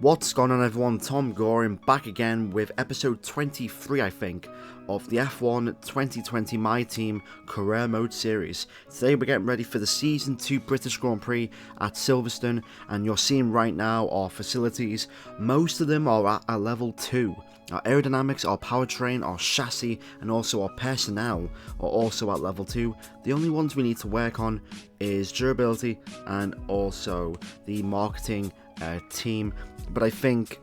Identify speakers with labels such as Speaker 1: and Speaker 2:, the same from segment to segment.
Speaker 1: What's going on, everyone? TomGorian back again with episode 23, I think, of the F1 2020 My Team Career Mode series. Today we're getting ready for the Season 2 British Grand Prix at Silverstone, and you're seeing right now our facilities. Most of them are at level 2. Our aerodynamics, our powertrain, our chassis, and also our personnel are also at level 2. The only ones we need to work on is durability and also the marketing team. But I think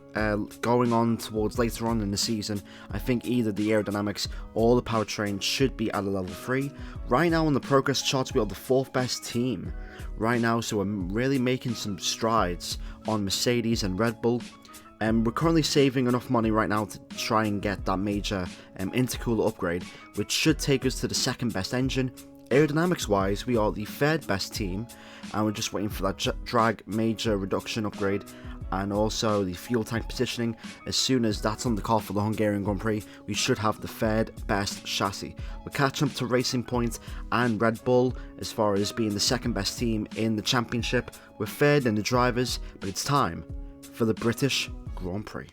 Speaker 1: going on towards later on in the season, I think either the aerodynamics or the powertrain should be at a level 3. Right now on the progress charts, we are the 4th best team right now, so we're really making some strides on Mercedes and Red Bull. We're currently saving enough money right now to try and get that major intercooler upgrade, which should take us to the 2nd best engine. Aerodynamics wise, we are the 3rd best team, and we're just waiting for that drag major reduction upgrade and also the fuel tank positioning. As soon as that's on the car for the Hungarian Grand Prix, we should have the 3rd best chassis. We're catching up to Racing Point and Red Bull as far as being the 2nd best team in the championship. We're 3rd in the drivers, but it's time for the British Grand Prix.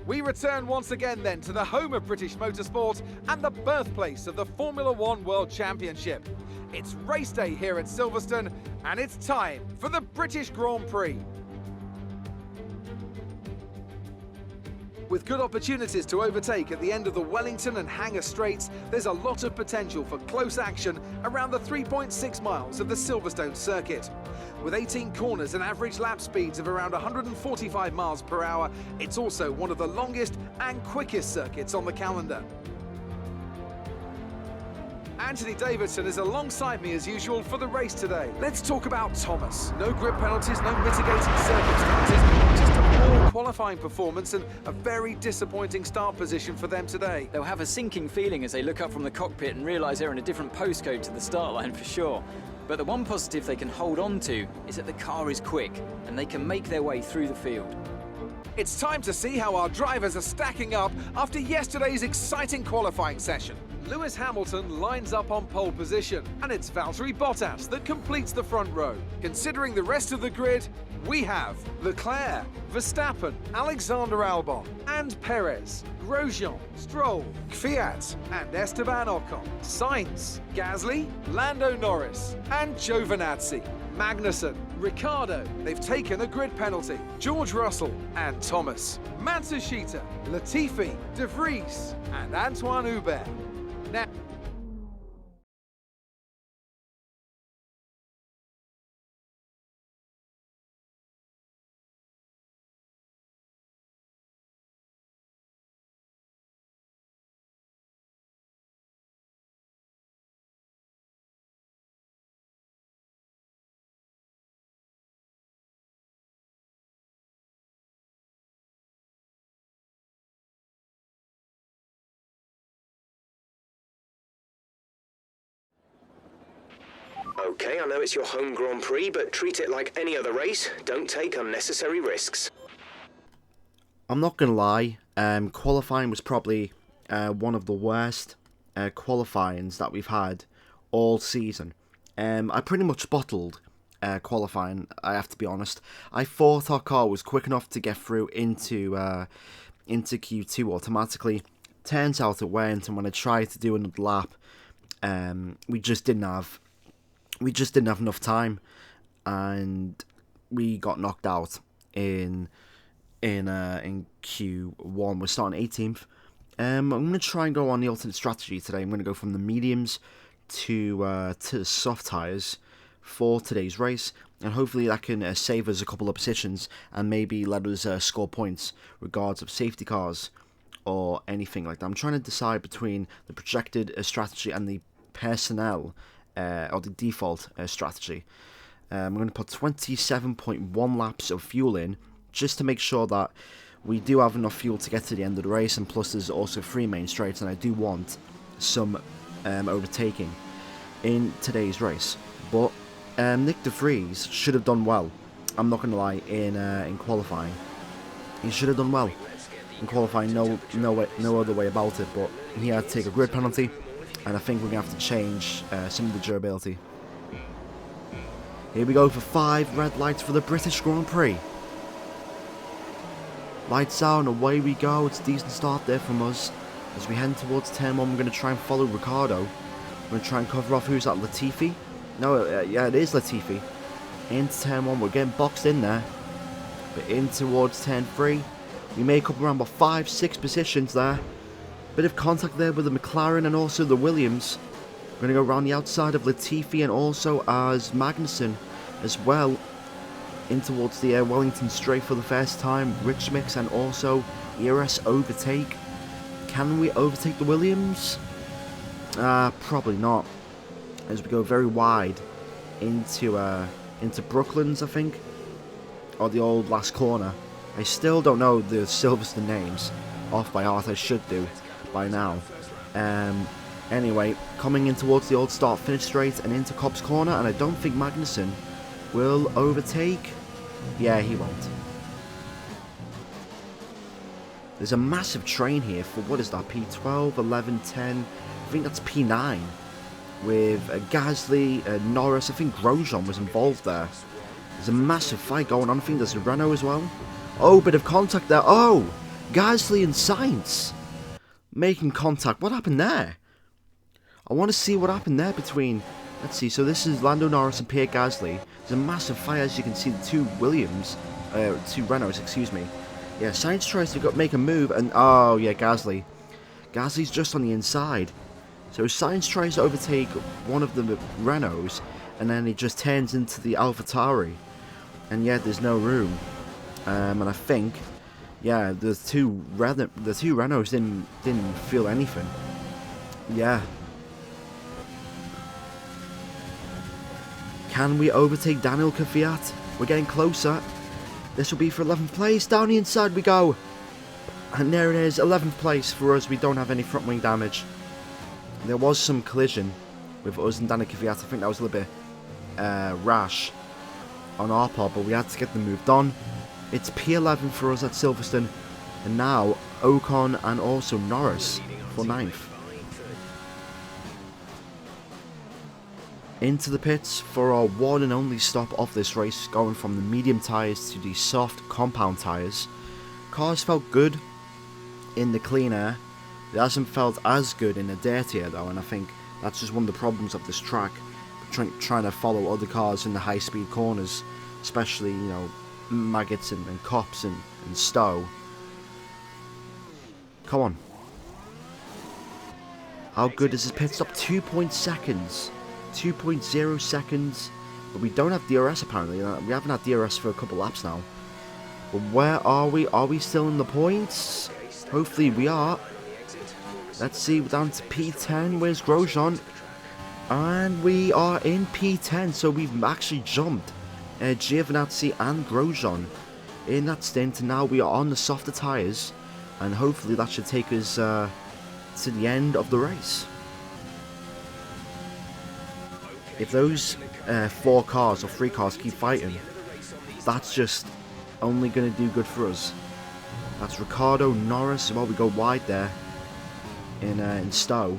Speaker 2: We return once again then to the home of British motorsport and the birthplace of the Formula One World Championship. It's race day here at Silverstone, and it's time for the British Grand Prix. With good opportunities to overtake at the end of the Wellington and Hangar Straights, there's a lot of potential for close action around the 3.6 miles of the Silverstone circuit. With 18 corners and average lap speeds of around 145 miles per hour, it's also one of the longest and quickest circuits on the calendar. Anthony Davidson is alongside me as usual for the race today. Let's talk about Thomas. No grip penalties, no mitigating circumstances, just a poor qualifying performance and a very disappointing start position for them today.
Speaker 3: They'll have a sinking feeling as they look up from the cockpit and realise they're in a different postcode to the start line for sure. But the one positive they can hold on to is that the car is quick and they can make their way through the field.
Speaker 2: It's time to see how our drivers are stacking up after yesterday's exciting qualifying session. Lewis Hamilton lines up on pole position, and it's Valtteri Bottas that completes the front row. Considering the rest of the grid, we have Leclerc, Verstappen, Alexander Albon, and Perez, Grosjean, Stroll, Kvyat, and Esteban Ocon, Sainz, Gasly, Lando Norris, and Giovinazzi, Magnussen, Ricciardo, they've taken a grid penalty, George Russell and Thomas, Matsushita, Latifi, De Vries, and Antoine Hubert. Now,
Speaker 4: Okay, I know it's your home Grand Prix, but treat it like any other race. Don't take unnecessary risks.
Speaker 1: I'm not gonna lie, qualifying was probably one of the worst qualifyings that we've had all season. I pretty much bottled qualifying, I have to be honest. I thought our car was quick enough to get through into Q2 automatically. Turns out it weren't, and when I tried to do another lap, we just didn't have enough time, and we got knocked out in Q1. We're starting 18th. I'm going to try and go on the alternate strategy today. I'm going to go from the mediums to the soft tyres for today's race, and hopefully that can save us a couple of positions and maybe let us score points regards of safety cars or anything like that. I'm trying to decide between the projected strategy and the personnel or the default strategy. I'm going to put 27.1 laps of fuel in just to make sure that we do have enough fuel to get to the end of the race, and plus there's also 3 main straights, and I do want some overtaking in today's race. But Nick De Vries should have done well, I'm not going to lie, in qualifying. He should have done well in qualifying, no other way about it, but he had to take a grid penalty, and I think we're going to have to change some of the durability. Here we go for 5 red lights for the British Grand Prix. Lights out and away we go. It's a decent start there from us. As we head towards turn 1, we're going to try and follow Ricciardo. We're going to try and cover off, who's that, Latifi? No, yeah, it is Latifi. Into turn 1, we're getting boxed in there. But in towards turn 3, we make up around about 5-6 positions there. Bit of contact there with the McLaren and also the Williams. We're going to go around the outside of Latifi and also as Magnussen as well. In towards the Wellington straight for the first time. Rich Mix and also ERS overtake. Can we overtake the Williams? Probably not. As we go very wide into Brooklands, I think. Or the old last corner. I still don't know the Silverstone names off by heart. I should do by now. Anyway, coming in towards the old start-finish straight and into Cobb's corner, and I don't think Magnussen will overtake. Yeah, he won't. There's a massive train here for, what is that, P12, 11, 10, I think that's P9. With Gasly, Norris, I think Grosjean was involved there. There's a massive fight going on, I think there's a Renault as well. Oh, bit of contact there. Oh, Gasly and Sainz making contact. What happened there? I want to see what happened there between... Let's see, so this is Lando Norris and Pierre Gasly. There's a massive fight, as you can see, the two Williams, two Renaults, excuse me. Yeah, Sainz tries to make a move, and oh yeah, Gasly. Gasly's just on the inside. So Sainz tries to overtake one of the Renaults, and then he just turns into the AlphaTauri. And yeah, there's no room. And I think, yeah, the two Renaults didn't feel anything. Yeah. Can we overtake Daniel Kvyat? We're getting closer. This will be for 11th place. Down the inside we go. And there it is, 11th place for us. We don't have any front wing damage. There was some collision with us and Daniel Kvyat. I think that was a little bit rash on our part, but we had to get them moved on. It's P11 for us at Silverstone. And now Ocon and also Norris for 9th. Into the pits for our one and only stop of this race, going from the medium tyres to the soft compound tyres. Cars felt good in the clean air. It hasn't felt as good in the dirty air though, and I think that's just one of the problems of this track. Trying to follow other cars in the high speed corners, especially, you know, Maggots and Cops and Stowe. Come on. How good is this pit stop? 2.0 seconds. 2.0 seconds, but we don't have DRS apparently. We haven't had DRS for a couple laps now. But where are we? Are we still in the points? Hopefully we are. Let's see, we're down to P10. Where's Grosjean? And we are in P10, so we've actually jumped Giovinazzi and Grosjean in that stint, and now we are on the softer tyres, and hopefully that should take us to the end of the race. If those 4 cars or 3 cars keep fighting, that's just only going to do good for us. That's Ricciardo, Norris, well, we go wide there in Stowe.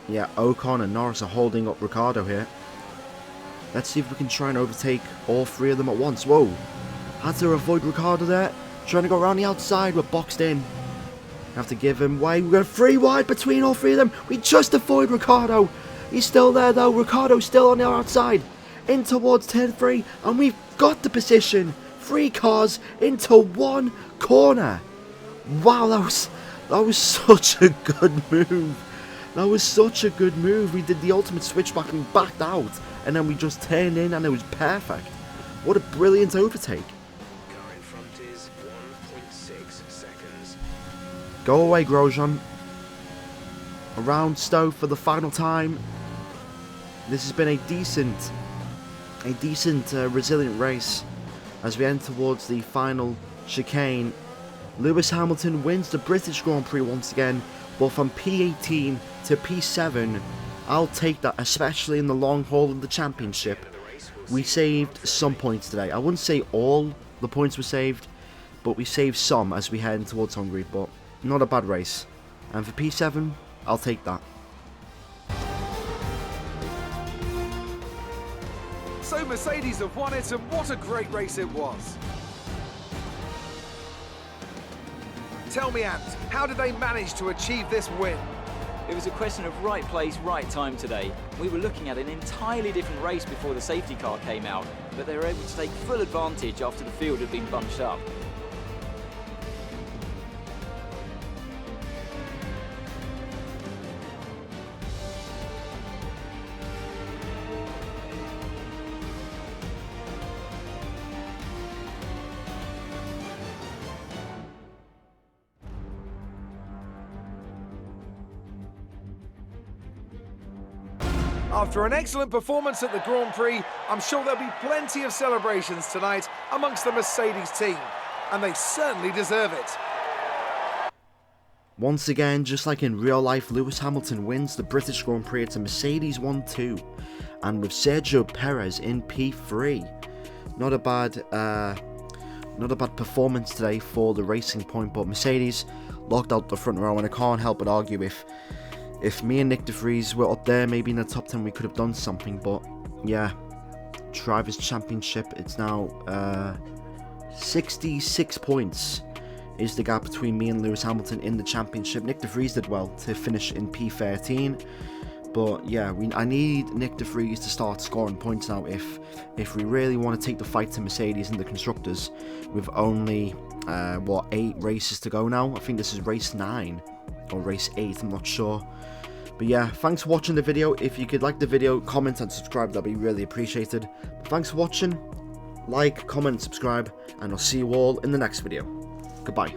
Speaker 1: Yeah, Ocon and Norris are holding up Ricciardo here. Let's see if we can try and overtake all 3 of them at once. Whoa, had to avoid Ricciardo there. Trying to go around the outside, we're boxed in. Have to give him way. We've got 3 wide between all 3 of them. We just avoid Ricciardo. He's still there though. Ricciardo's still on the outside. In towards turn 3. And we've got the position. 3 cars into 1 corner. Wow, that was such a good move. That was such a good move. We did the ultimate switchback and backed out. And then we just turned in and it was perfect. What a brilliant overtake.
Speaker 4: Car in front is 1.6 seconds.
Speaker 1: Go away, Grosjean. Around Stowe for the final time. This has been a decent, resilient race. As we enter towards the final chicane, Lewis Hamilton wins the British Grand Prix once again, but from P18 to P7, I'll take that, especially in the long haul of the championship. We saved some points today. I wouldn't say all the points were saved, but we saved some as we head towards Hungary, but not a bad race. And for P7, I'll take that.
Speaker 2: So Mercedes have won it, and what a great race it was. Tell me, Ant, how did they manage to achieve this win?
Speaker 3: It was a question of right place, right time today. We were looking at an entirely different race before the safety car came out, but they were able to take full advantage after the field had been bunched up.
Speaker 2: After an excellent performance at the Grand Prix, I'm sure there'll be plenty of celebrations tonight amongst the Mercedes team, and they certainly deserve it.
Speaker 1: Once again, just like in real life, Lewis Hamilton wins the British Grand Prix. It's a Mercedes 1-2, and with Sergio Perez in P3. Not a bad performance today for the Racing Point, but Mercedes locked out the front row, and I can't help but argue if me and Nick de Vries were up there, maybe in the top 10, we could have done something. But yeah, Drivers' Championship, it's now 66 points is the gap between me and Lewis Hamilton in the championship. Nick de Vries did well to finish in P13, but yeah, I need Nick de Vries to start scoring points now if we really want to take the fight to Mercedes and the constructors, with only 8 races to go now. I think this is race 9 or race 8, I'm not sure. But yeah, thanks for watching the video. If you could like the video, comment and subscribe, that'd be really appreciated. But thanks for watching. Like, comment, subscribe, and I'll see you all in the next video. Goodbye.